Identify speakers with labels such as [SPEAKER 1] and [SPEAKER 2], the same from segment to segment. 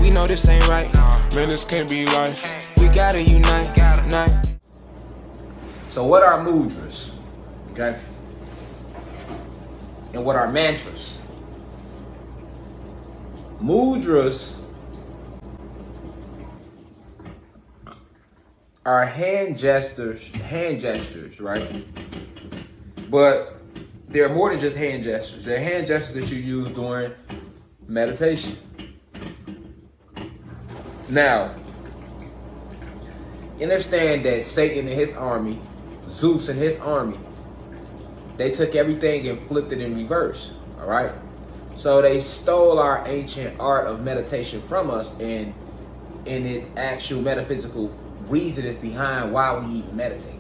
[SPEAKER 1] We know this ain't right.
[SPEAKER 2] Man, this can't be life.
[SPEAKER 1] We gotta unite.
[SPEAKER 3] So what are mudras? Okay. And what are mantras? Mudras are hand gestures, right? But they're more than just hand gestures. They're hand gestures that you use during meditation. Now, understand that Satan and his army, Zeus and his army, they took everything and flipped it in reverse, all right? So they stole our ancient art of meditation from us, and its actual metaphysical reason is behind why we even meditate.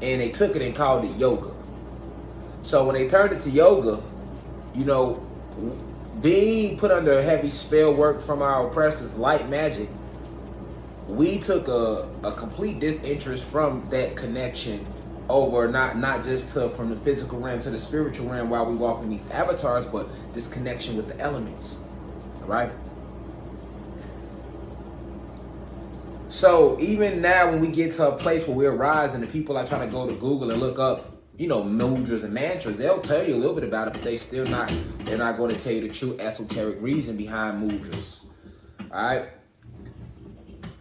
[SPEAKER 3] And they took it and called it yoga. So when they turned it to yoga, you know, being put under heavy spell work from our oppressors, light magic, we took a complete disinterest from that connection over not just from the physical realm to the spiritual realm while we walk in these avatars, but this connection with the elements, all right? So even now when we get to a place where we're rising and people are trying to go to Google and look up, you know, mudras and mantras, they'll tell you a little bit about it, but they're not going to tell you the true esoteric reason behind mudras, all right?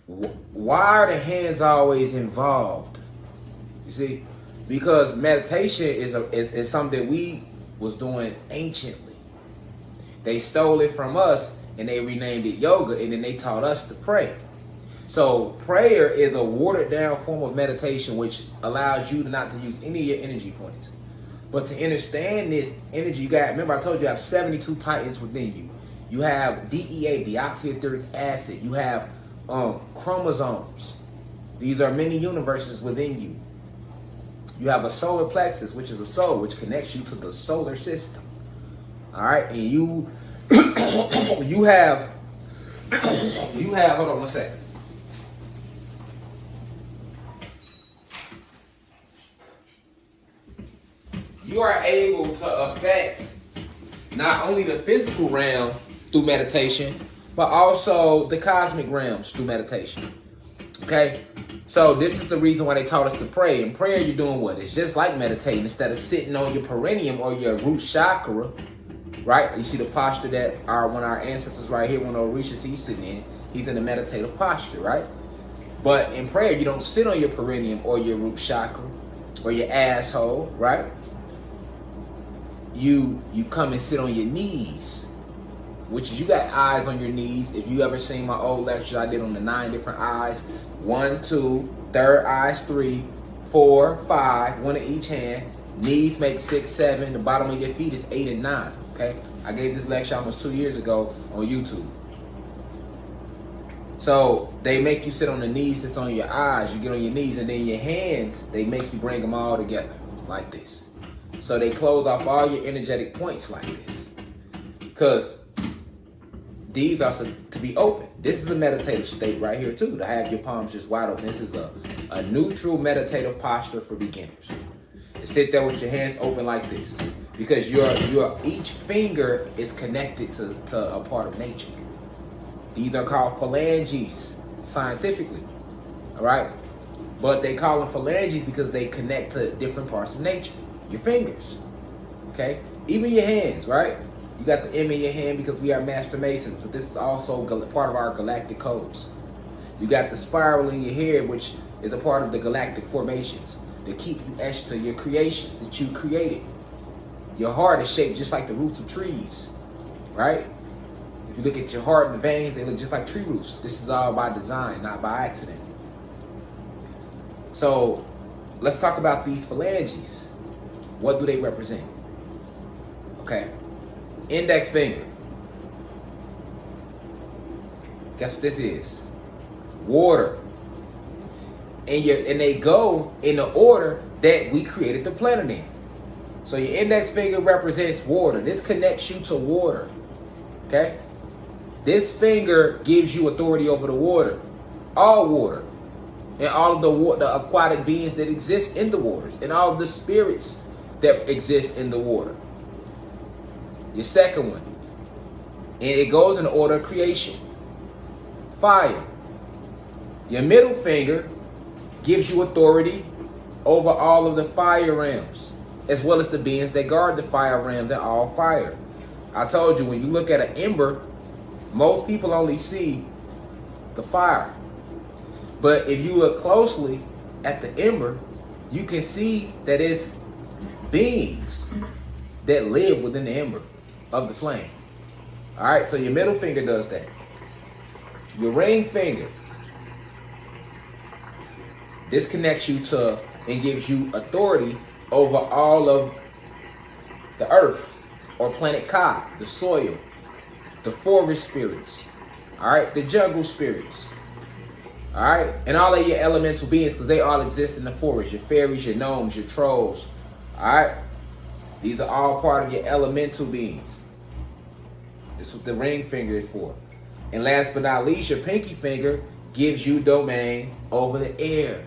[SPEAKER 3] Why are the hands always involved? You see, because meditation is something we was doing anciently. They stole it from us and they renamed it yoga, and then they taught us to pray. So prayer is a watered down form of meditation which allows you not to use any of your energy points. But to understand this energy, you got, remember I told you, you have 72 titans within you. You have DEA, deoxyetheric acid. You have chromosomes. These are many universes within you. You have a solar plexus, which is a soul, which connects you to the solar system. All right, and you have hold on one second. You are able to affect not only the physical realm through meditation, but also the cosmic realms through meditation. Okay? So this is the reason why they taught us to pray. In prayer, you're doing what? It's just like meditating. Instead of sitting on your perineum or your root chakra, right? You see the posture that one of our ancestors right here, one of the Orishas, he's sitting in. He's in a meditative posture, right? But in prayer, you don't sit on your perineum or your root chakra or your asshole, right? You come and sit on your knees, which is, you got eyes on your knees. If you ever seen my old lecture I did on the 9 different eyes, 1, 2, third eyes 3, 4, 5, one in each hand. Knees make 6, 7. The bottom of your feet is 8 and 9. Okay, I gave this lecture almost 2 years ago on YouTube. So they make you sit on the knees that's on your eyes. You get on your knees, and then your hands, they make you bring them all together like this. So they close off all your energetic points like this, because these are to be open. This is a meditative state right here too, to have your palms just wide open. This is a neutral meditative posture for beginners. To sit there with your hands open like this, because each finger is connected to a part of nature. These are called phalanges scientifically, all right? But they call them phalanges because they connect to different parts of nature. Your fingers, okay? Even your hands, right? You got the M in your hand because we are master masons, but this is also part of our galactic codes. You got the spiral in your head, which is a part of the galactic formations that keep you etched to your creations that you created. Your heart is shaped just like the roots of trees, right? If you look at your heart and the veins, they look just like tree roots. This is all by design, not by accident. So let's talk about these phalanges. What do they represent? Okay. Index finger. Guess what this is? Water. And they go in the order that we created the planet in. So your index finger represents water. This connects you to water. Okay? This finger gives you authority over the water. All water. And all of the aquatic beings that exist in the waters. And all of the spirits that exist in the water. Your second one, And it goes in the order of creation. Fire. Your middle finger gives you authority over all of the fire realms, as well as the beings that guard the fire realms and all fire. I told you, when you look at an ember, most people only see the fire. But if you look closely at the ember, you can see that it's beings that live within the ember of the flame. All right, so your middle finger does that. Your ring finger, this connects you to and gives you authority over all of the earth or planet Ka, the soil, the forest spirits, all right, the jungle spirits, all right, and all of your elemental beings, because they all exist in the forest, your fairies, your gnomes, your trolls, all right. These are all part of your elemental beings. This is what the ring finger is for. And last but not least, your pinky finger gives you domain over the air.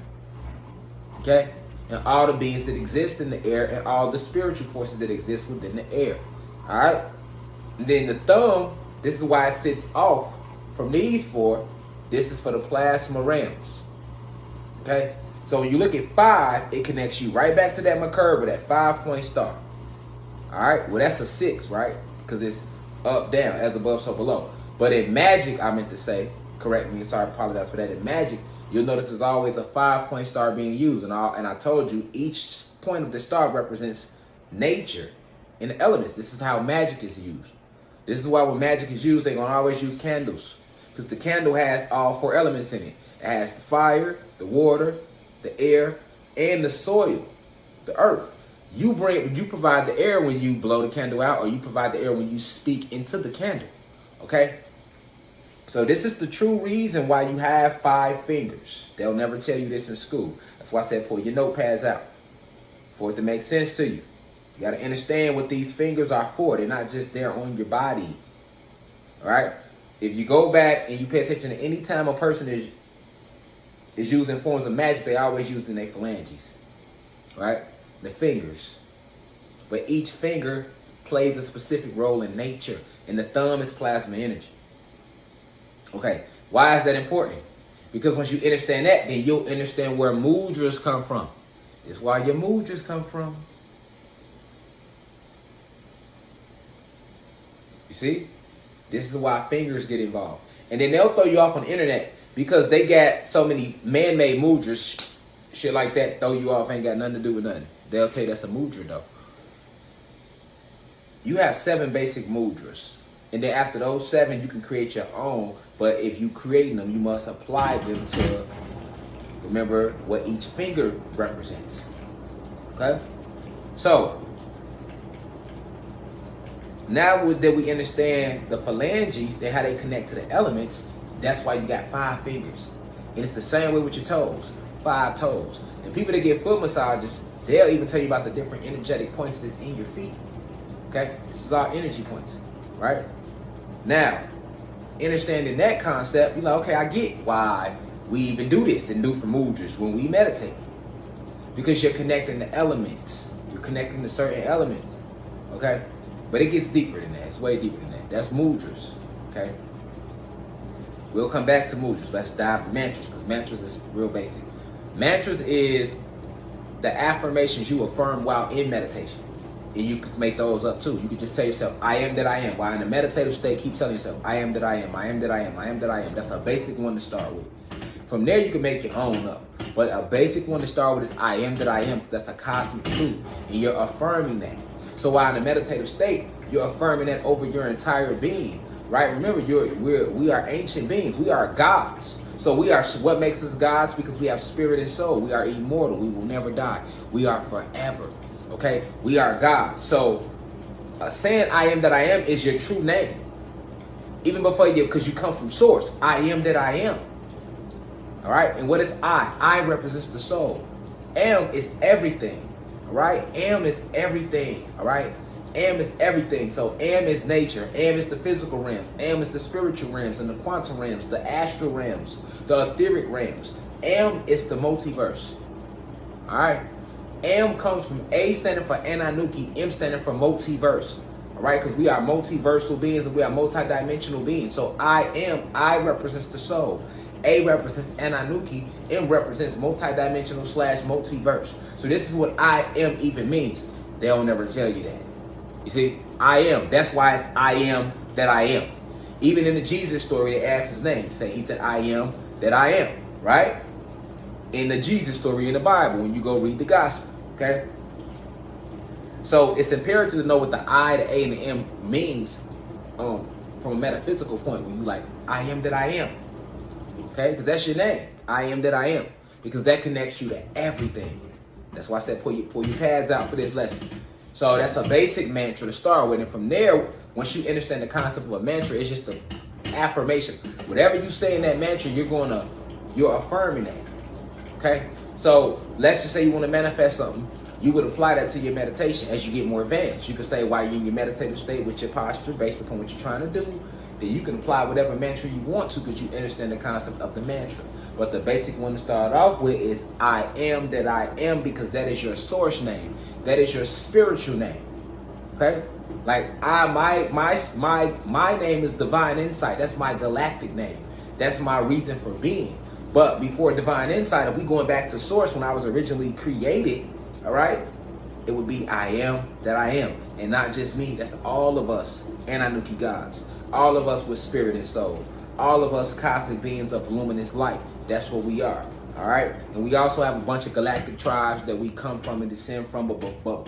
[SPEAKER 3] Okay? And all the beings that exist in the air and all the spiritual forces that exist within the air. All right? And then the thumb, this is why it sits off from these four. This is for the plasma realms. Okay? So when you look at 5, it connects you right back to that Merkaba, that 5-point star. All right? Well, that's a 6, right? Because it's up, down, as above, so below. But in magic, I meant to say, correct me, sorry, I apologize for that. In magic, you'll notice there's always a 5-point star being used. And I told you, each point of the star represents nature and the elements. This is how magic is used. This is why when magic is used, they're going to always use candles. Because the candle has all 4 elements in it. It has the fire, the water, the air, and the soil, the earth. You provide the air when you blow the candle out, or you provide the air when you speak into the candle. Okay? So this is the true reason why you have 5 fingers. They'll never tell you this in school. That's why I said pull your notepads out for it to make sense to you. You got to understand what these fingers are for. They're not just there on your body. All right? If you go back and you pay attention to any time a person is using forms of magic, they always using their phalanges. Right? The fingers. But each finger plays a specific role in nature. And the thumb is plasma energy. Okay, why is that important? Because once you understand that, then you'll understand where mudras come from. This is why your mudras come from. You see? This is why fingers get involved. And then they'll throw you off on the internet because they got so many man-made mudras, shit like that, throw you off, ain't got nothing to do with nothing. They'll tell you that's a mudra, though. You have 7 basic mudras. And then after those 7, you can create your own. But if you create them, you must apply them to remember what each finger represents. Okay? So, now that we understand the phalanges and how they connect to the elements, that's why you got 5 fingers. And it's the same way with your toes. 5 toes. And people that get foot massages, they'll even tell you about the different energetic points that's in your feet. Okay? This is all energy points. Right? Now, understanding that concept, you're like, okay, I get why we even do this and do for mudras when we meditate. Because you're connecting the elements. You're connecting to certain elements. Okay? But it gets deeper than that. It's way deeper than that. That's mudras. Okay? We'll come back to mudras. Let's dive to mantras, because mantras is real basic. Mantras is the affirmations you affirm while in meditation. And you could make those up too. You could just tell yourself, I am that I am. While in a meditative state, keep telling yourself, I am that I am, I am that I am, I am that I am. That's a basic one to start with. From there, you can make your own up. But a basic one to start with is I am that I am, because that's a cosmic truth. And you're affirming that. So while in a meditative state, you're affirming that over your entire being. Right? Remember, we are ancient beings. We are gods. So we are, what makes us gods? Because we have spirit and soul. We are immortal. We will never die. We are forever. Okay, we are God. So saying I am that I am is your true name. Even before you, because you come from source. I am that I am. All right, and what is I? I represents the soul. Am is everything. All right, am is everything. All right, am is everything. So am is nature. Am is the physical realms. Am is the spiritual realms and the quantum realms, the astral realms, the etheric realms. Am is the multiverse. All right. M comes from A standing for Ananuki, M standing for multiverse. All All right, because we are multiversal beings and we are multidimensional beings. So I represents the soul. A represents Ananuki. M represents multidimensional / multiverse. So this is what I am even means. They'll never tell you that. You see, I am. That's why it's I am that I am. Even in the Jesus story, they asked his name. He said, I am that I am. Right? In the Jesus story in the Bible, when you go read the gospel. Okay? So it's imperative to know what the I, the A, and the M means from a metaphysical point. When you like, I am that I am. Okay? Because that's your name. I am that I am. Because that connects you to everything. That's why I said pull your pads out for this lesson. So that's a basic mantra to start with. And from there, once you understand the concept of a mantra, it's just an affirmation. Whatever you say in that mantra, you're affirming that. Okay? So let's just say you want to manifest something. You would apply that to your meditation as you get more advanced. You could say while you're in your meditative state with your posture based upon what you're trying to do, then you can apply whatever mantra you want to because you understand the concept of the mantra. But the basic one to start off with is I am that I am, because that is your source name. That is your spiritual name. Okay? Like my name is Divine Insight. That's my galactic name. That's my reason for being. But before Divine Insight, if we going back to source when I was originally created, all right, it would be I am that I am. And not just me, that's all of us Ananuki gods. All of us with spirit and soul. All of us cosmic beings of luminous light. That's what we are. All right, and we also have a bunch of galactic tribes that we come from and descend from, but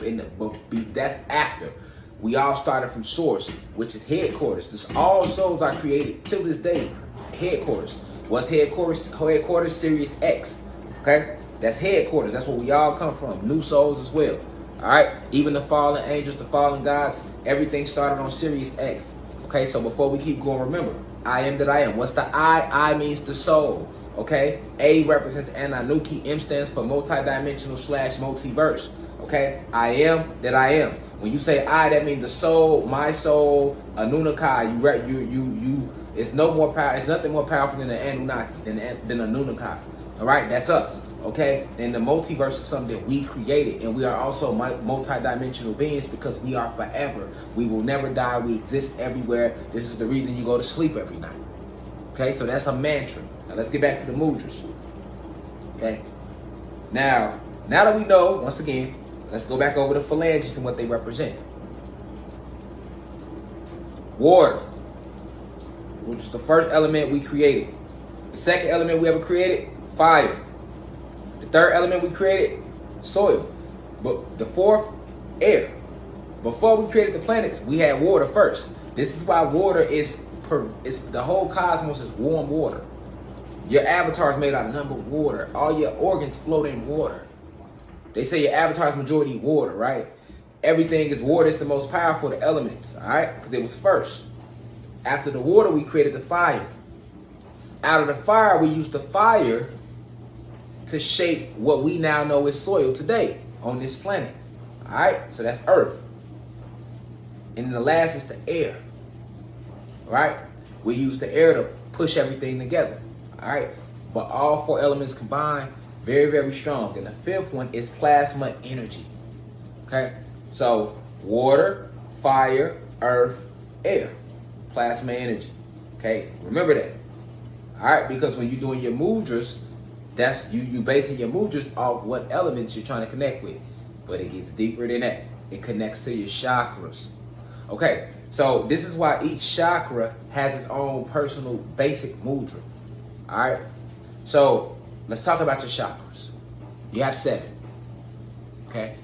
[SPEAKER 3] that's after. We all started from source, which is headquarters. This all souls are created till this day. Headquarters. What's headquarters? Headquarters, Sirius X. Okay, that's headquarters. That's where we all come from. New souls as well. All right, even the fallen angels, the fallen gods, everything started on Sirius X. Okay, so before we keep going, remember, I am that I am. What's the I? I means the soul. Okay, A represents Ananuki. M stands for multidimensional / multiverse. Okay, I am that I am. When you say I, that means the soul, my soul, Anunnaki. You. It's no more power. It's nothing more powerful than the Anunnaki, than Anunnaki. All right, that's us. Okay, and the multiverse is something that we created, and we are also multidimensional beings because we are forever. We will never die. We exist everywhere. This is the reason you go to sleep every night. Okay, so that's a mantra. Now let's get back to the mudras. Okay. Now that we know, once again, let's go back over the phalanges and what they represent. Water, which is the first element we created. The second element we ever created, fire. The third element we created, soil. But the fourth, air. Before we created the planets, we had water first. This is why water is the whole cosmos is warm water. Your avatar is made out of nothing but water. All your organs float in water. They say your avatar is majority water, right? Everything is water. It's the most powerful of the elements, all right? Because it was first. After the water, we created the fire. Out of the fire, we used the fire to shape what we now know is soil today on this planet, all right? So that's Earth. And then the last is the air, all right? We use the air to push everything together. All right, but all four elements combined, very, very strong. And the fifth one is plasma energy. Okay, so water, fire, earth, air, plasma energy. Okay, remember that. All right, because when you're doing your mudras, that's you basing your mudras off what elements you're trying to connect with. But it gets deeper than that. It connects to your chakras. Okay, so this is why each chakra has its own personal basic mudra. All right, so let's talk about your chakras. You have 7, okay?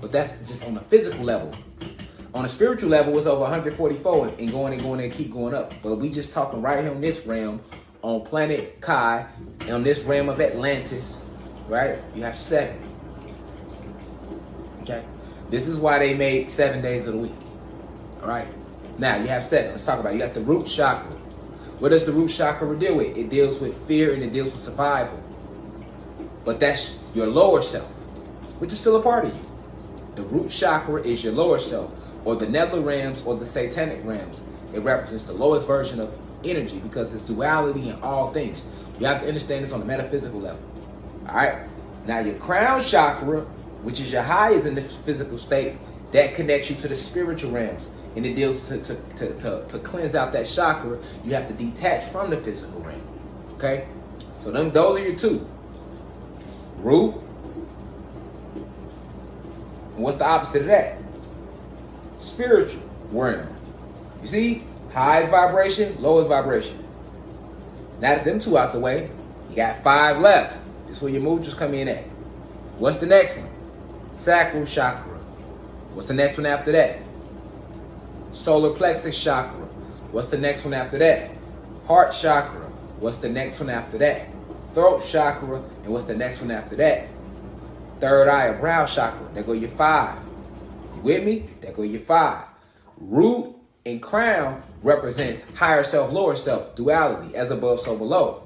[SPEAKER 3] But that's just on the physical level. On a spiritual level, it's over 144 and going and keep going up. But we just talking right here on this realm, on planet Kai, on this realm of Atlantis, right? You have 7, okay? This is why they made 7 days of the week, all right? Now, you have 7. Let's talk about it. You got the root chakra. What does the root chakra deal with? It deals with fear and it deals with survival. But that's your lower self, which is still a part of you. The root chakra is your lower self, or the nether realms, or the satanic realms. It represents the lowest version of energy because it's duality in all things. You have to understand this on a metaphysical level. All right? Now your crown chakra, which is your highest in this physical state, that connects you to the spiritual realms. And it deals to cleanse out that chakra. You have to detach from the physical realm. Okay? So those are your two. Root. And what's the opposite of that? Spiritual realm. You see? Highest vibration, lowest vibration. Now that them two out the way, you got 5 left. This is where your mudras come in at. What's the next one? Sacral chakra. What's the next one after that? Solar plexus chakra. What's the next one after that? Heart chakra. What's the next one after that? Throat chakra. And what's the next one after that? Third eye or brow chakra. There go your 5. You with me? There go your 5. Root and crown represents higher self, lower self, duality, as above, so below.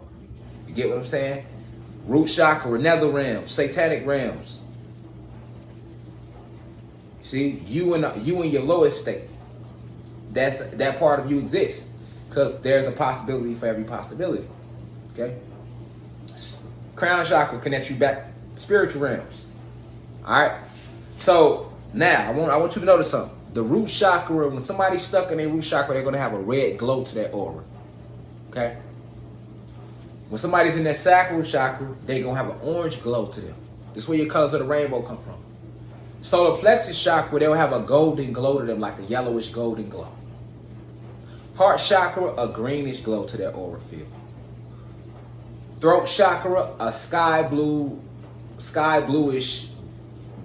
[SPEAKER 3] You get what I'm saying? Root chakra, nether realms, satanic realms. See, you in your lowest state. That part of you exists because there's a possibility for every possibility. Okay. Crown chakra connects you back to spiritual realms. All right. So now I want you to notice something. The root chakra, when somebody's stuck in their root chakra, they're gonna have a red glow to their aura. Okay. When somebody's in their sacral chakra, they're gonna have an orange glow to them. This is where your colors of the rainbow come from. Solar plexus chakra, they'll have a golden glow to them, like a yellowish golden glow. Heart chakra, a greenish glow to their aura field. Throat chakra, a sky bluish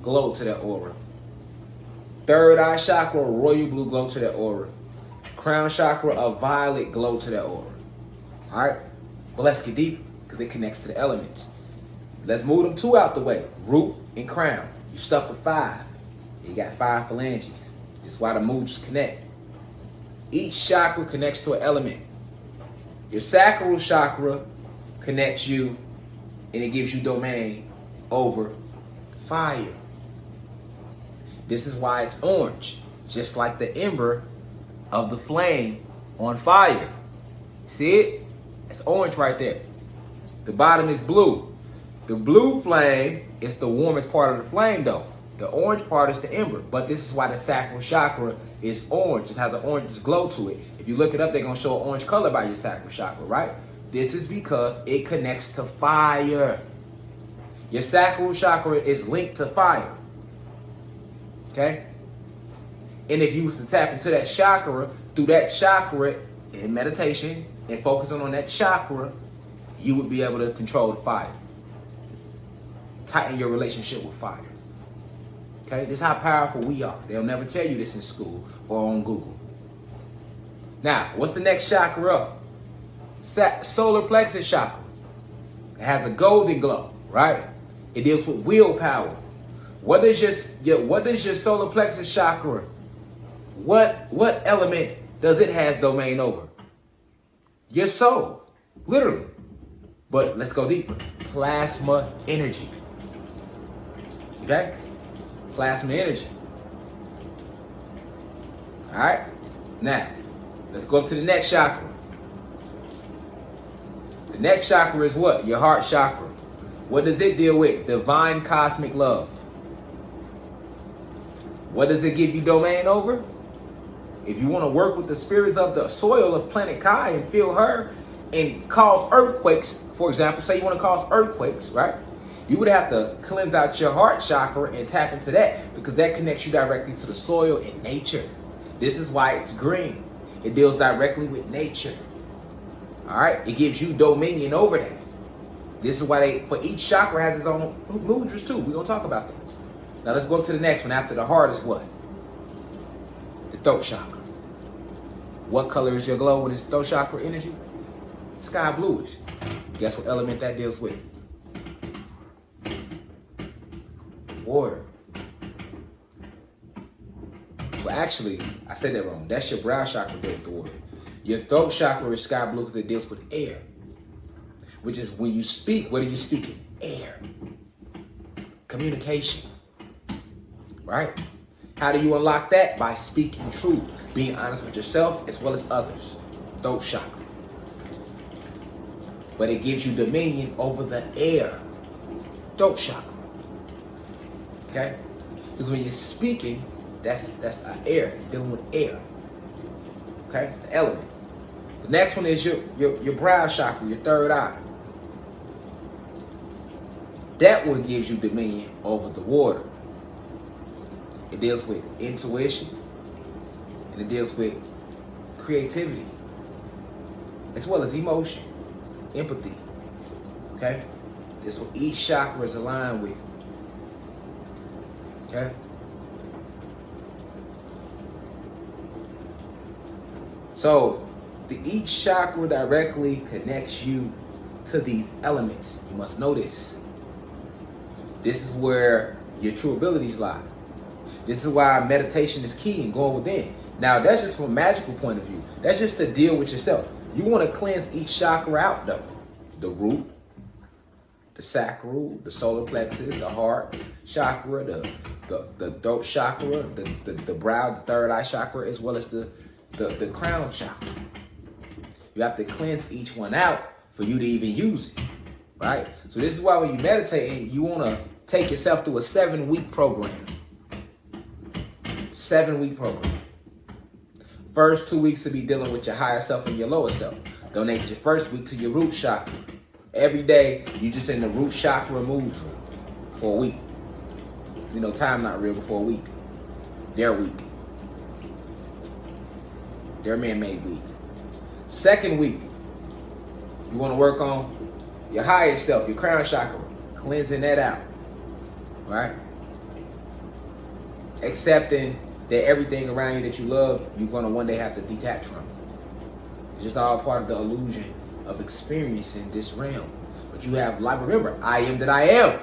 [SPEAKER 3] glow to their aura. Third eye chakra, a royal blue glow to their aura. Crown chakra, a violet glow to their aura. All right, but let's get deep because it connects to the elements. Let's move them 2 out the way. Root and crown. You stuck with 5. You got 5 phalanges. That's why the mudras connect. Each chakra connects to an element. Your sacral chakra connects you and it gives you domain over fire. This is why it's orange, just like the ember of the flame on fire. See it? It's orange right there. The bottom is blue. The blue flame is the warmest part of the flame though. The orange part is the ember, but this is why the sacral chakra is orange. It has an orange glow to it. If you look it up, they're going to show an orange color by your sacral chakra, right? This is because it connects to fire. Your sacral chakra is linked to fire. Okay? And if you was to tap into that chakra, through that chakra in meditation and focusing on that chakra, you would be able to control the fire. Tighten your relationship with fire. Okay? This is how powerful we are. They'll never tell you this in school or on Google. Now, what's the next chakra up? Solar plexus chakra. It has a golden glow, right? It deals with willpower. What does your solar plexus chakra? What element does it has domain over? Your soul, literally. But let's go deeper. Plasma energy. Okay? Plasma energy. All right. Now, let's go up to the next chakra. The next chakra is what? Your heart chakra. What does it deal with? Divine cosmic love. What does it give you domain over? If you want to work with the spirits of the soil of planet Kai and feel her and cause earthquakes, for example, say you want to cause earthquakes, right? You would have to cleanse out your heart chakra and tap into that because that connects you directly to the soil and nature. This is why it's green. It deals directly with nature. All right? It gives you dominion over that. This is why for each chakra has its own mudras too. We're going to talk about them. Now let's go up to the next one. After the heart is what? The throat chakra. What color is your glow when it's throat chakra energy? Sky bluish. Guess what element that deals with? Water. Well, actually, I said that wrong. That's your brow chakra deals with water. Your throat chakra is sky blue because it deals with air. Which is when you speak, what are you speaking? Air. Communication. Right? How do you unlock that? By speaking truth. Being honest with yourself as well as others. Throat chakra. But it gives you dominion over the air. Throat chakra. Okay? Because when you're speaking, that's air. You're dealing with air. Okay, the element. The next one is your brow chakra, your third eye. That one gives you dominion over the water. It deals with intuition, and it deals with creativity, as well as emotion, empathy. Okay? This is what each chakra is aligned with. Okay? So, each chakra directly connects you to these elements. You must know this. This is where your true abilities lie. This is why meditation is key and going within. Now, that's just from a magical point of view. That's just to deal with yourself. You want to cleanse each chakra out, though. The root, the sacral, the solar plexus, the heart chakra, the throat chakra, the brow, the third eye chakra, as well as the crown chakra. You have to cleanse each one out for you to even use it, right? So this is why when you meditate, you want to take yourself through a 7-week program. 7-week program. First 2 weeks to be dealing with your higher self and your lower self. Donate your first week to your root chakra. Every day, you just in the root chakra mudra for a week. You know, time not real, but for a week. Their week. Their man-made week. Second week, you want to work on your highest self, your crown chakra, cleansing that out, right? Accepting that everything around you that you love, you're going to one day have to detach from. It's just all part of the illusion of experiencing this realm. But you have life. Remember, I am that I am.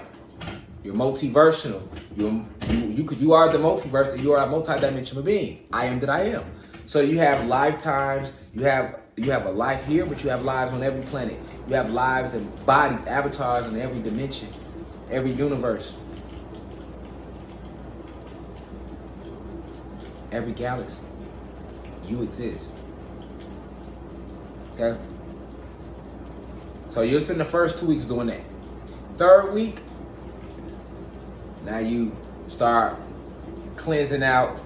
[SPEAKER 3] You're multiversal. You are the multiverse. You are a multidimensional being. I am that I am. So you have lifetimes. You have a life here, but you have lives on every planet. You have lives and bodies, avatars in every dimension, every universe, every galaxy. You exist. Okay? So you'll spend the first 2 weeks doing that. Third week, now you start cleansing out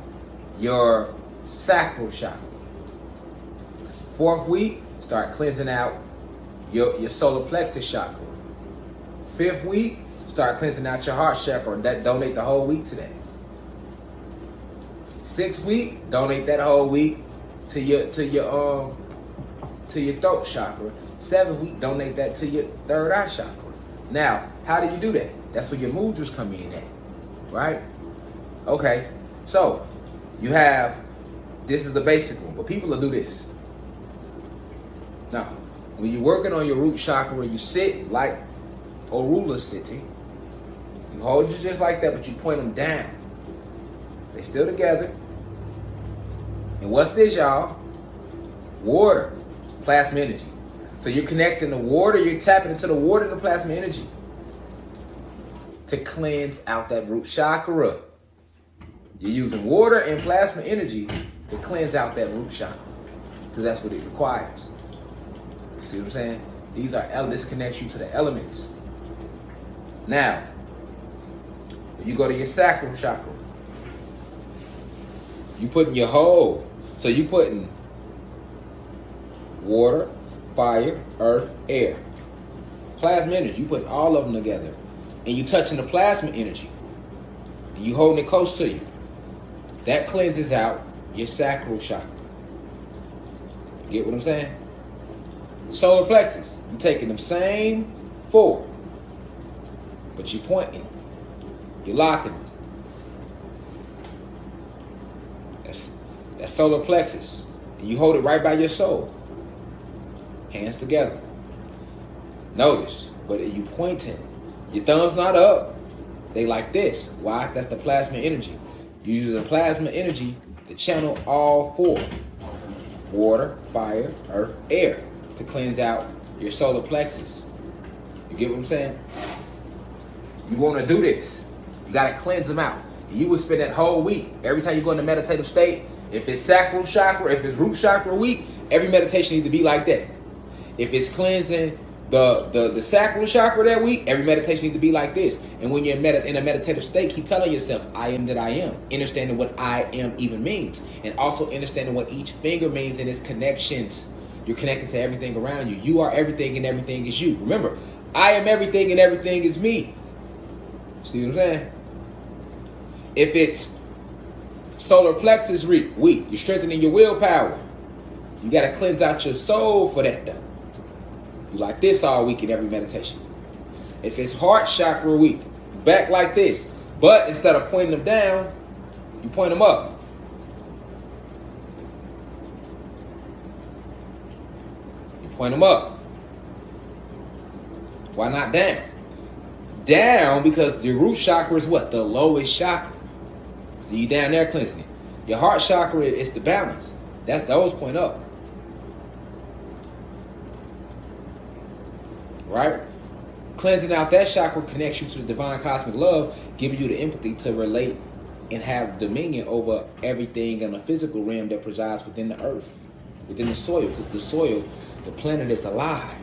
[SPEAKER 3] your sacral chakra. Fourth week, start cleansing out your solar plexus chakra. Fifth week, start cleansing out your heart chakra. Donate the whole week to that. Sixth week, donate that whole week to your throat chakra. Seventh week, donate that to your third eye chakra. Now, how do you do that? That's where your mudras come in at, right? Okay, so you have, this is the basic one, but people will do this. Now, when you're working on your root chakra, you sit like a ruler sitting. You hold you just like that, but you point them down. They still together. And what's this, y'all? Water, plasma energy. So you're connecting the water, you're tapping into the water and the plasma energy to cleanse out that root chakra. You're using water and plasma energy to cleanse out that root chakra, because that's what it requires. You see what I'm saying? These are this connects you to the elements. Now, when you go to your sacral chakra, you putting your whole, so you putting water, fire, earth, air, plasma energy. You putting all of them together, and you touching the plasma energy, and you holding it close to you. That cleanses out your sacral chakra. Get what I'm saying? Solar plexus, you taking them same four, but you pointing them. You're locking them. That's solar plexus. And you hold it right by your soul. Hands together. Notice, but you pointing. Your thumb's not up. They like this. Why? That's the plasma energy. You use the plasma energy to channel all four. Water, fire, earth, air, to cleanse out your solar plexus. You get what I'm saying? You want to do this. You got to cleanse them out. And you would spend that whole week, every time you go in the meditative state, if it's sacral chakra, if it's root chakra week, every meditation needs to be like that. If it's cleansing The sacral chakra that week, every meditation needs to be like this. And when you're in a meditative state, keep telling yourself, I am that I am. Understanding what I am even means. And also understanding what each finger means and its connections. You're connected to everything around you. You are everything and everything is you. Remember, I am everything and everything is me. See what I'm saying? If it's solar plexus week, you're strengthening your willpower. You got to cleanse out your soul for that though. You like this all week in every meditation. If it's heart chakra week, back like this. But instead of pointing them down, you point them up. You point them up. Why not down? Down because the root chakra is what? The lowest chakra. So you down there cleansing it. Your heart chakra is the balance. Those point up. Right? Cleansing out that chakra connects you to the divine cosmic love, giving you the empathy to relate and have dominion over everything in the physical realm that presides within the earth, within the soil, because the soil, the planet is alive.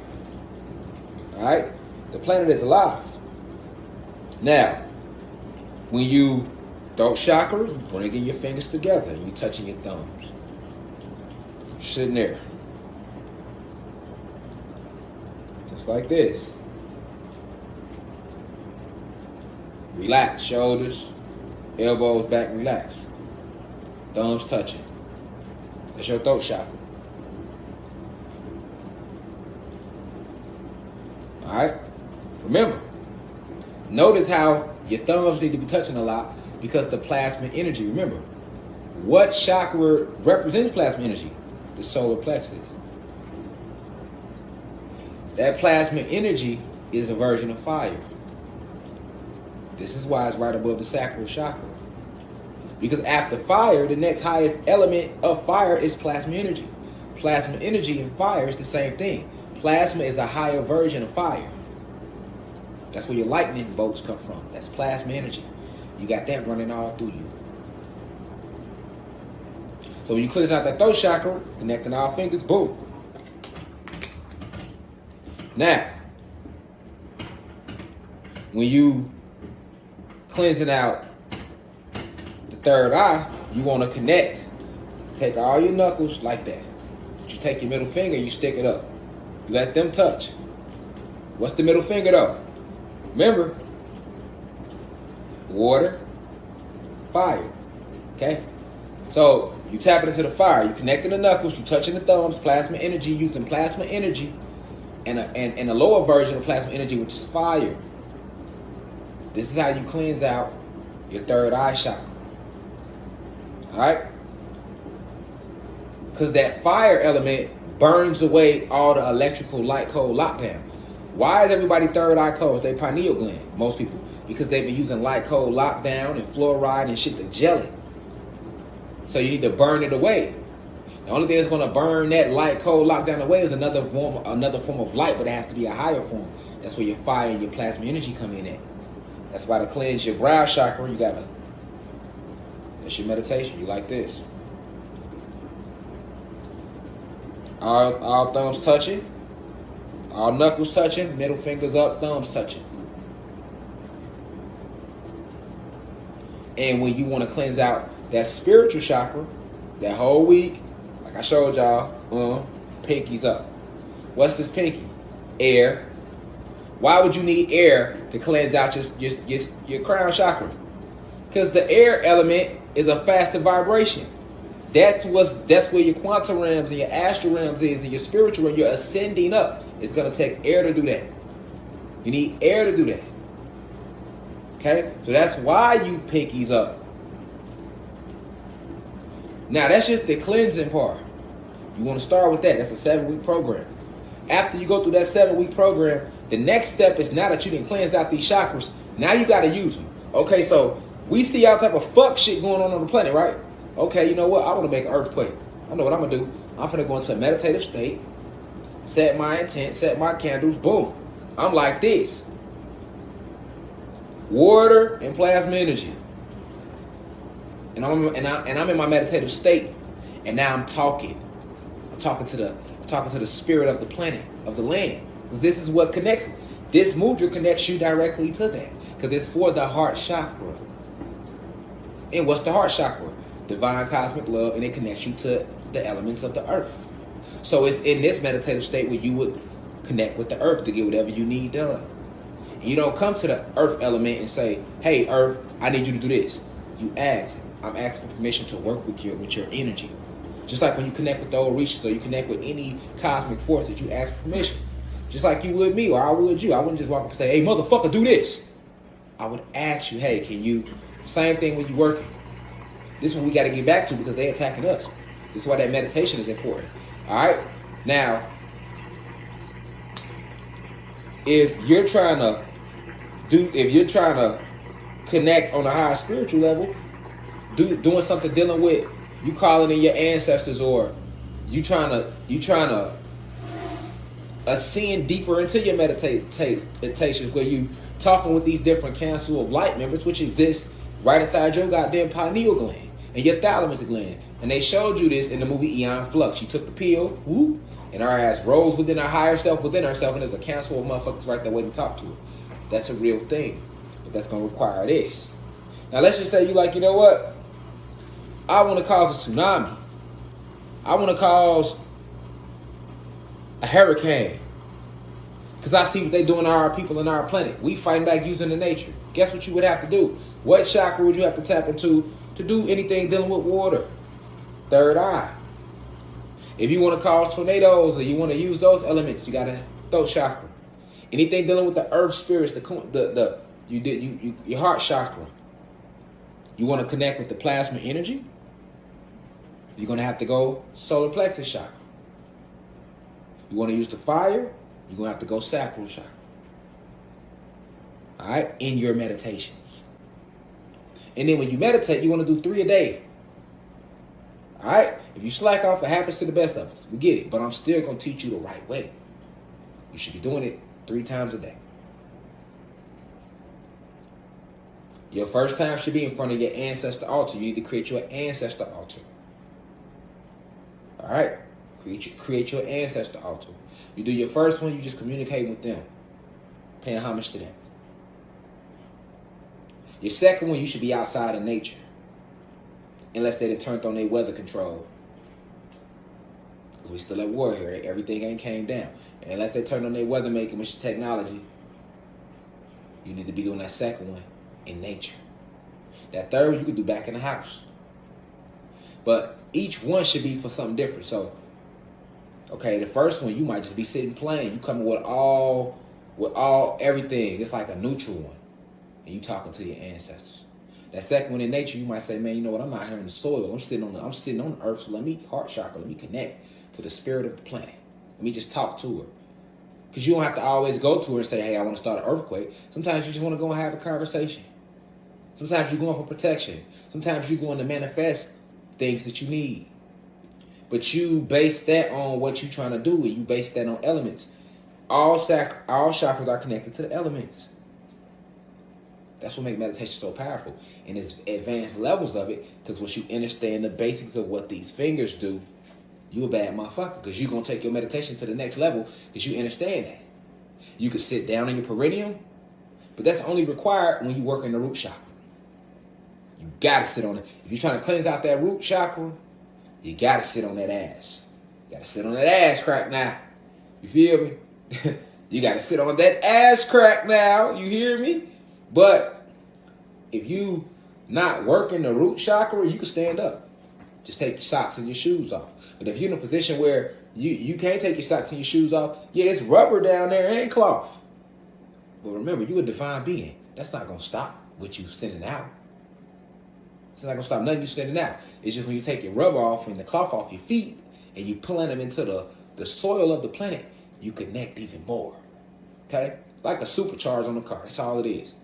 [SPEAKER 3] All right? The planet is alive. Now, when you throat chakra, you bringing your fingers together and you touching your thumbs. Sitting there. Just like this. Relax, shoulders, elbows back, relax. Thumbs touching. That's your throat chakra. Alright? Remember, notice how your thumbs need to be touching a lot because the plasma energy, remember, what chakra represents plasma energy? The solar plexus. That plasma energy is a version of fire. This is why it's right above the sacral chakra. Because after fire, the next highest element of fire is plasma energy. Plasma energy and fire is the same thing. Plasma is a higher version of fire. That's where your lightning bolts come from. That's plasma energy. You got that running all through you. So when you cleanse out that throat chakra, connecting all fingers, boom. Now, when you cleansing out the third eye, you want to connect. Take all your knuckles like that. You take your middle finger, you stick it up. You let them touch. What's the middle finger though? Remember, water, fire. Okay? So you tapping into the fire. You connecting the knuckles. You touching the thumbs. Plasma energy. Using plasma energy, and a lower version of plasma energy, which is fire. This is how you cleanse out your third eye chakra. All right? Because that fire element burns away all the electrical light code lockdown. Why is everybody third eye closed? They pineal gland, most people, because they've been using light code lockdown and fluoride and shit to gel it. So you need to burn it away. The only thing that's going to burn that light code lockdown away is another form of light, but it has to be a higher form. That's where your fire and your plasma energy come in at. That's why to cleanse your brow chakra, you gotta. That's your meditation. You like this. All thumbs touching. All knuckles touching. Middle fingers up. Thumbs touching. And when you want to cleanse out that spiritual chakra, that whole week, like I showed y'all, pinkies up. What's this pinky? Air. Why would you need air to cleanse out your crown chakra? Because the air element is a faster vibration. That's where your quantum realms and your astral realms is, and your spiritual realm. You're ascending up. It's gonna take air to do that. You need air to do that. Okay, so that's why you pinkies up. Now that's just the cleansing part. You want to start with that. That's a 7-week program. After you go through that 7-week program, the next step is now that you done cleansed out these chakras, now you got to use them. Okay, so we see all type of fuck shit going on the planet, right? Okay, you know what? I want to make an earthquake. I know what I'm going to do. I'm going to go into a meditative state, set my intent, set my candles, boom. I'm like this. Water and plasma energy. And I'm in my meditative state. And now I'm talking. I'm talking to the spirit of the planet, of the land. Because this is what connects. This mudra connects you directly to that. Because it's for the heart chakra. And what's the heart chakra? Divine cosmic love, and it connects you to the elements of the earth. So it's in this meditative state where you would connect with the earth to get whatever you need done. And you don't come to the earth element and say, hey, earth, I need you to do this. You ask. I'm asking for permission to work with your energy. Just like when you connect with the old reaches or you connect with any cosmic force that you ask for permission. Just like you would me or I would you. I wouldn't just walk up and say, hey, motherfucker, do this. I would ask you, hey, can you... Same thing when you're working. This is what we got to get back to because they're attacking us. This is why that meditation is important. All right? Now, if you're trying to connect on a higher spiritual level, doing something dealing with you calling in your ancestors, or you trying to ascend deeper into your meditations where you talking with these different council of light members, which exist right inside your goddamn pineal gland and your thalamus gland. And they showed you this in the movie Eon Flux. She took the pill, whoop, and our ass rose within our higher self, within herself, and there's a council of motherfuckers right there waiting to talk to her. That's a real thing. But that's going to require this. Now, let's just say you like, you know what? I want to cause a tsunami. I want to cause a hurricane. Because I see what they're doing to our people and our planet. We fighting back using the nature. Guess what you would have to do? What chakra would you have to tap into to do anything dealing with water? Third eye. If you want to cause tornadoes or you want to use those elements, you got to throat chakra. Anything dealing with the earth spirits, your heart chakra. You want to connect with the plasma energy? You're going to have to go solar plexus chakra. You want to use the fire? You're going to have to go sacral chakra. All right? In your meditations. And then when you meditate, you want to do 3 a day. All right? If you slack off, it happens to the best of us. We get it. But I'm still going to teach you the right way. You should be doing it 3 times a day. Your first time should be in front of your ancestor altar. You need to create your ancestor altar. All right? Create your ancestor altar. You do your first one, you just communicate with them. Paying homage to them. Your second one, you should be outside in nature. Unless they turned on their weather control. Because we still at war here. Everything ain't came down. And unless they turned on their weather making machine technology, you need to be doing that second one in nature. That third one, you could do back in the house. But each one should be for something different. So, okay, the first one, you might just be sitting playing. You coming with all everything. It's like a neutral one. And you talking to your ancestors. That second one in nature, you might say, man, you know what? I'm out here in the soil. I'm sitting on the earth. So let me heart chakra. Let me connect to the spirit of the planet. Let me just talk to her. Because you don't have to always go to her and say, hey, I want to start an earthquake. Sometimes you just want to go and have a conversation. Sometimes you're going for protection. Sometimes you're going to manifest things that you need. But you base that on what you're trying to do, and you base that on elements. All chakras are connected to the elements. That's what makes meditation so powerful. And there's advanced levels of it, because once you understand the basics of what these fingers do, you a bad motherfucker, because you're going to take your meditation to the next level because you understand that. You can sit down in your perineum, but that's only required when you work in the root chakra. You got to sit on it. If you're trying to cleanse out that root chakra, you got to sit on that ass. You got to sit on that ass crack now. You feel me? You got to sit on that ass crack now. You hear me? But if you not working the root chakra, you can stand up. Just take your socks and your shoes off. But if you're in a position where you can't take your socks and your shoes off, yeah, it's rubber down there, it ain't cloth. But remember, you a divine being. That's not going to stop what you sending out. It's not going to stop nothing you sending out. It's just when you take your rubber off and the cloth off your feet and you pulling them into the soil of the planet, you connect even more. Okay? Like a supercharge on the car. That's all it is.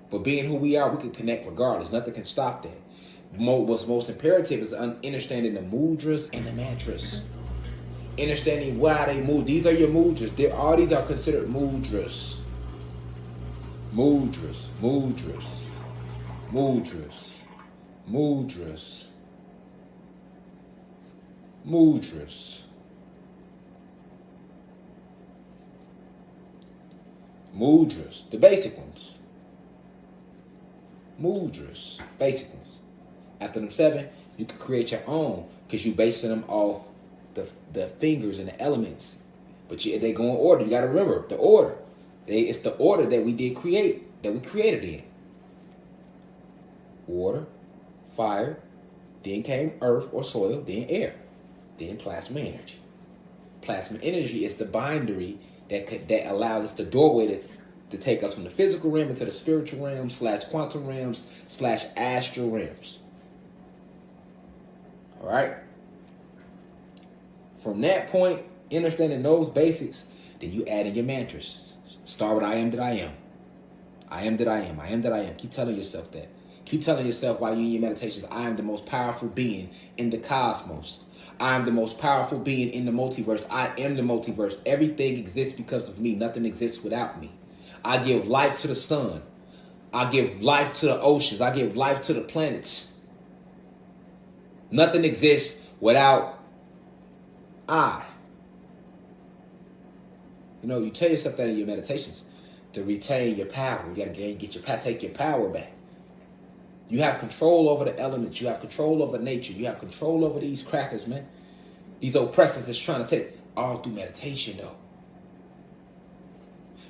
[SPEAKER 3] But being who we are, we can connect regardless. Nothing can stop that. What's most imperative is understanding the mudras and the mantras. Understanding why they move. These are your mudras. All these are considered mudras. Mudras. Mudras. Mudras. Mudras. Mudras. Mudras, the basic ones. Mudras, basic ones. After them 7, you can create your own because you basing them off the fingers and the elements. But they go in order. You got to remember the order. It's the order that we created in. Water, fire, then came earth or soil, then air, then plasma energy. Plasma energy is the binary that allows us the doorway to take us from the physical realm into the spiritual realm / quantum realms / astral realms. All right. From that point, understanding those basics, then you add in your mantras. Start with I am that I am. I am that I am. I am that I am. Keep telling yourself that. Keep telling yourself while you're in your meditations, I am the most powerful being in the cosmos. I am the most powerful being in the multiverse. I am the multiverse. Everything exists because of me. Nothing exists without me. I give life to the sun. I give life to the oceans. I give life to the planets. Nothing exists without I. You know, you tell yourself that in your meditations to retain your power. You got to take your power back. You have control over the elements. You have control over nature. You have control over these crackers, man. These oppressors that's trying to take all through meditation, though.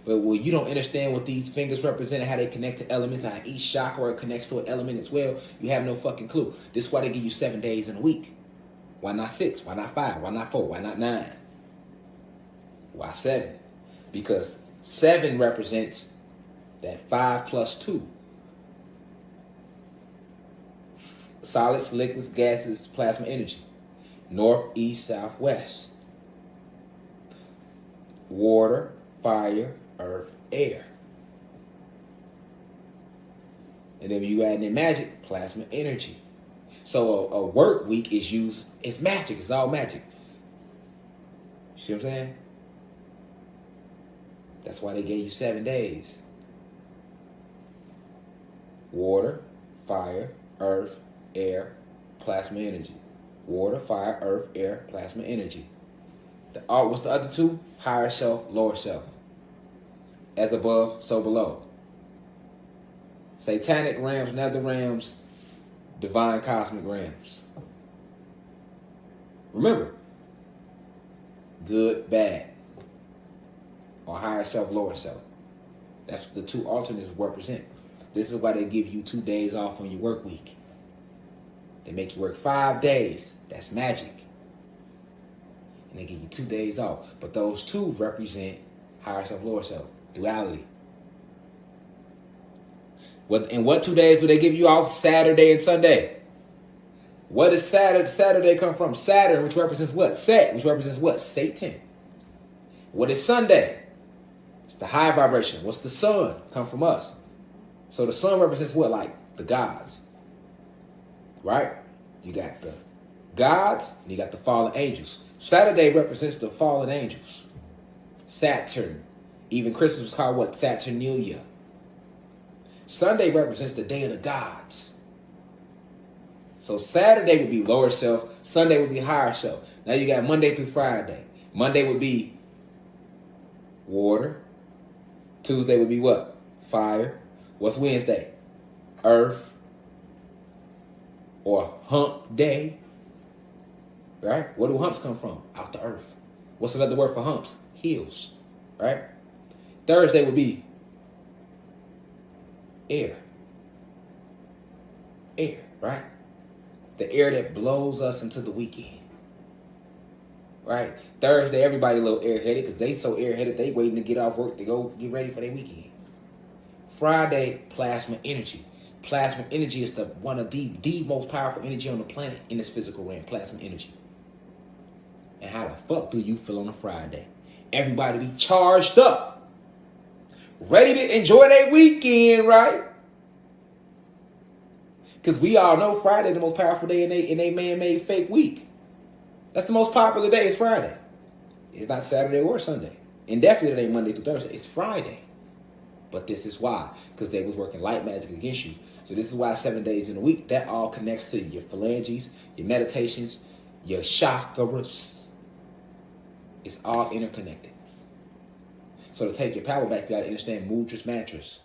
[SPEAKER 3] But when you don't understand what these fingers represent and how they connect to elements, how each chakra connects to an element as well, you have no fucking clue. This is why they give you 7 days in a week. Why not 6? Why not 5? Why not 4? Why not 9? Why 7? Because 7 represents that 5 plus 2. Solids, liquids, gases, plasma energy. North, east, south, west. Water, fire, earth, air. And then when you add in magic, plasma energy. So a work week is used, it's magic, it's all magic. You see what I'm saying? That's why they gave you 7 days. Water, fire, earth, air, plasma energy. Water, fire, earth, air, plasma energy. What's the other 2? Higher self, lower self. As above, so below. Satanic realms, nether realms, divine cosmic realms. Remember, good, bad, or higher self, lower self. That's what the 2 alternates represent. This is why they give you 2 days off on your work week. They make you work 5 days. That's magic. And they give you 2 days off. But those 2 represent higher self, lower self. Duality. What 2 days do they give you off? Saturday and Sunday. What does Saturday come from? Saturn, which represents what? Set, which represents what? Satan. What is Sunday? It's the high vibration. What's the sun? Come from us. So the sun represents what? Like the gods. Right? You got the gods and you got the fallen angels. Saturday represents the fallen angels. Saturn. Even Christmas was called what? Saturnalia. Sunday represents the day of the gods. So Saturday would be lower self. Sunday would be higher self. Now you got Monday through Friday. Monday would be water. Tuesday would be what? Fire. What's Wednesday? Earth. Or hump day. Right? Where do humps come from? Out the earth. What's another word for humps? Hills. Right? Thursday would be air. Air, right? The air that blows us into the weekend. Right? Thursday, everybody a little airheaded because they so airheaded they waiting to get off work to go get ready for their weekend. Friday, plasma energy. Plasma energy is one of the most powerful energy on the planet in this physical realm. Plasma energy. And how the fuck do you feel on a Friday? Everybody be charged up. Ready to enjoy their weekend, right? Because we all know Friday the most powerful day in a man-made fake week. That's the most popular day is Friday. It's not Saturday or Sunday. And definitely it ain't Monday through Thursday. It's Friday. But this is why. Because they was working light magic against you. So this is why 7 days in a week, that all connects to your phalanges, your meditations, your chakras. It's all interconnected. So to take your power back, you got to understand mudras, mantras.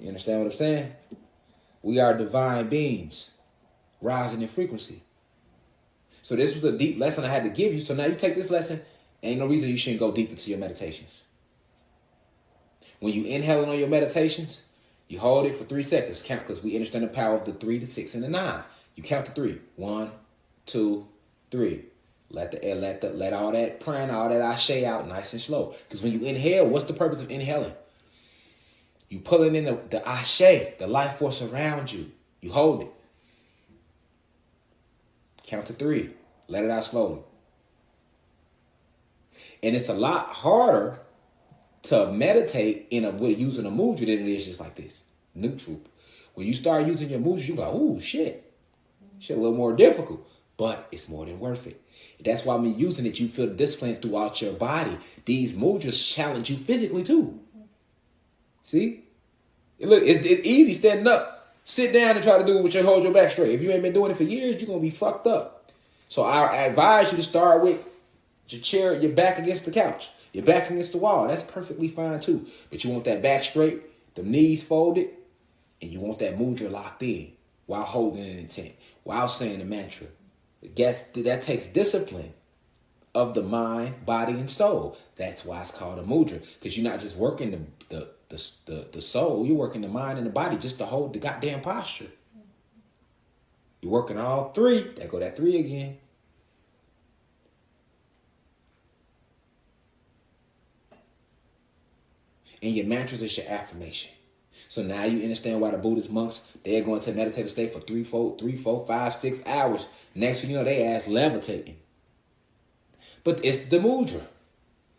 [SPEAKER 3] You understand what I'm saying? We are divine beings, rising in frequency. So this was a deep lesson I had to give you. So now you take this lesson, ain't no reason you shouldn't go deep into your meditations. When you inhaling on your meditations, you hold it for 3 seconds. Count, because we understand the power of the 3, the 6, and the 9. You count to 3. 1, 2, 3. Let all that prana, all that ashe out nice and slow. Because when you inhale, what's the purpose of inhaling? You pulling in the ashe, the life force around you. You hold it. Count to 3. Let it out slowly. And it's a lot harder to meditate with using a mudra than it is just like this. Neutral. When you start using your mudras, you're like, ooh, shit. Shit a little more difficult. But it's more than worth it. That's why when using it, you feel the discipline throughout your body. These mudras challenge you physically too. See? Look, it's easy standing up. Sit down and try to do it with hold your back straight. If you ain't been doing it for years, you're going to be fucked up. So I advise you to start with your chair, your back against the couch. Your back against the wall. That's perfectly fine too. But you want that back straight, the knees folded, and you want that mudra locked in while holding an intent, while saying the mantra. That takes discipline of the mind, body, and soul. That's why it's called a mudra. Because you're not just working the soul, you're working the mind and the body just to hold the goddamn posture. You're working all 3. There go that 3 again. And your mantras is your affirmation. So now you understand why the Buddhist monks, they're going to meditative state for 3, 4, 5, 6 hours. Next thing you know, they ass levitating. But it's the mudra.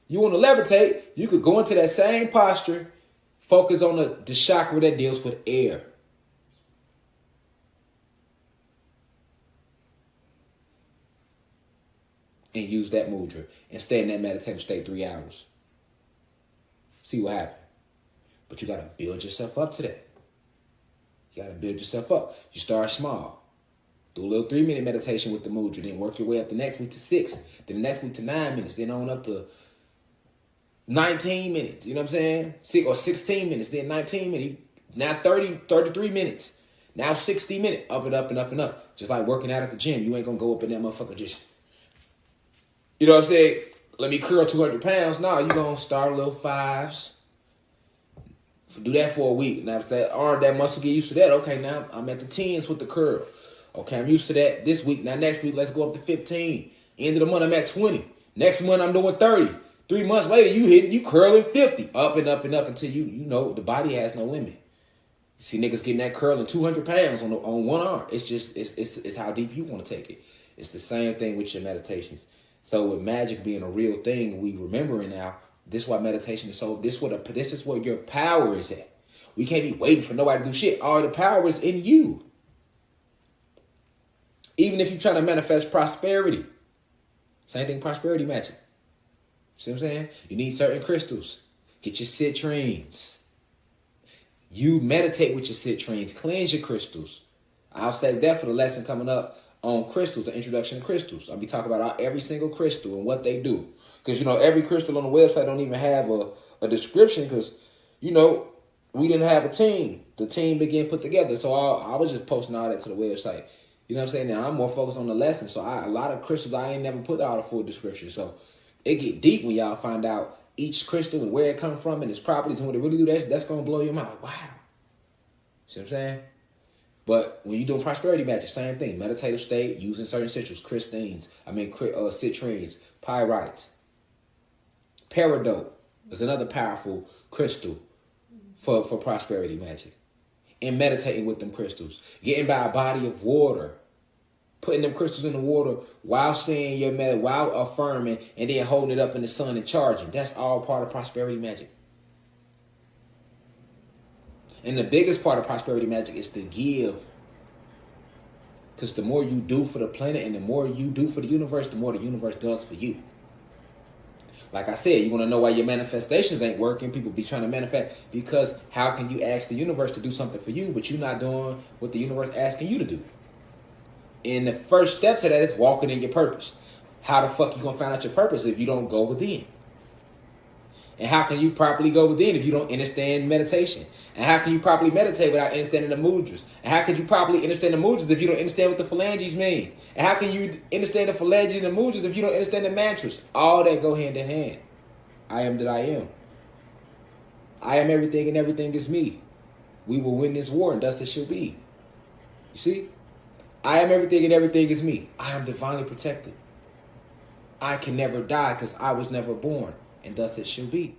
[SPEAKER 3] You want to levitate, you could go into that same posture, focus on the chakra that deals with air. And use that mudra and stay in that meditative state 3 hours. See what happens. But you got to build yourself up to that. You got to build yourself up. You start small. Do a little 3-minute meditation with the mudra. Then work your way up the next week to 6. Then the next week to 9 minutes. Then on up to 19 minutes. You know what I'm saying? 6 or 16 minutes. Then 19 minutes. Now 33 minutes. Now 60 minutes. Up and up and up and up. Just like working out at the gym. You ain't going to go up in that motherfucker just... You know what I'm saying? Let me curl 200 pounds. No, you're going to start a little 5s. Do that for a week. Now, if that arm, that muscle get used to that, okay, now I'm at the 10s with the curl. Okay, I'm used to that this week. Now, next week, let's go up to 15. End of the month, I'm at 20. Next month, I'm doing 30. 3 months later, you curling 50. Up and up and up until you know the body has no limit. You see niggas getting that curling 200 pounds on one arm. It's just, it's how deep you want to take it. It's the same thing with your meditations. So with magic being a real thing, we remembering now, this is why meditation is so, this is where your power is at. We can't be waiting for nobody to do shit. All the power is in you. Even if you're trying to manifest prosperity. Same thing, prosperity magic. See what I'm saying? You need certain crystals. Get your citrines. You meditate with your citrines. Cleanse your crystals. I'll save that for the lesson coming up on crystals, the introduction to crystals. I'll be talking about every single crystal and what they do. Because, you know, every crystal on the website don't even have a description because, you know, we didn't have a team. The team began put together. So I was just posting all that to the website. You know what I'm saying? Now I'm more focused on the lesson. So a lot of crystals, I ain't never put out a full description. So it get deep when y'all find out each crystal and where it comes from and its properties and what it really do. That's going to blow your mind. Like, wow. See what I'm saying? But when you're doing prosperity magic, same thing. Meditative state, using certain citrus, citrines, pyrites. Peridot is another powerful crystal for prosperity magic. And meditating with them crystals. Getting by a body of water. Putting them crystals in the water while saying your while affirming, and then holding it up in the sun and charging. That's all part of prosperity magic. And the biggest part of prosperity magic is to give. Because the more you do for the planet and the more you do for the universe, the more the universe does for you. Like I said, you want to know why your manifestations ain't working. People be trying to manifest because how can you ask the universe to do something for you, but you're not doing what the universe asking you to do? And the first step to that is walking in your purpose. How the fuck you gonna find out your purpose if you don't go within? And how can you properly go within if you don't understand meditation? And how can you properly meditate without understanding the mudras? And how can you properly understand the mudras if you don't understand what the phalanges mean? And how can you understand the phalanges and the mudras if you don't understand the mantras? All that go hand in hand. I am that I am. I am everything and everything is me. We will win this war and thus it shall be. You see? I am everything and everything is me. I am divinely protected. I can never die because I was never born. And thus it shall be.